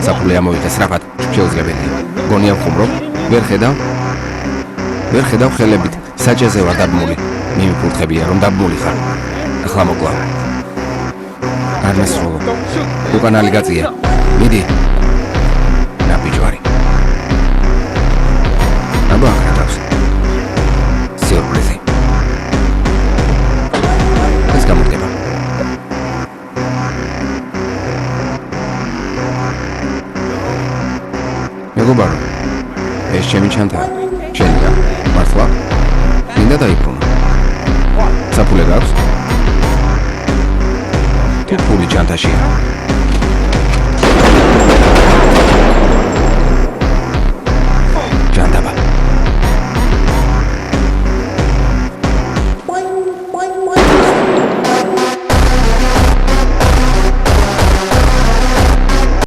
საფულე ამოვიღე სწრაფად, შეუძლებელია. გონია ვხუმრობ, ვერ ხედავ ხელებით, საჭეზე ვარ დაბმული. მიმიფურთხებია, რომ დაბმული ხარ. ახლა მოკლავ. არ მესროლო. უკან ალიგაცია. მიდი. ნაბიჯვარი. აბა აკრავს. სიურპრიზი. ეს გამოდგება. მეგობარო, ეს ჩემი ჩანთაა. შენია, მართლა? მინდა დაიბრუნო. საფულე გაქვს? თუ ფული ჩანთაშია.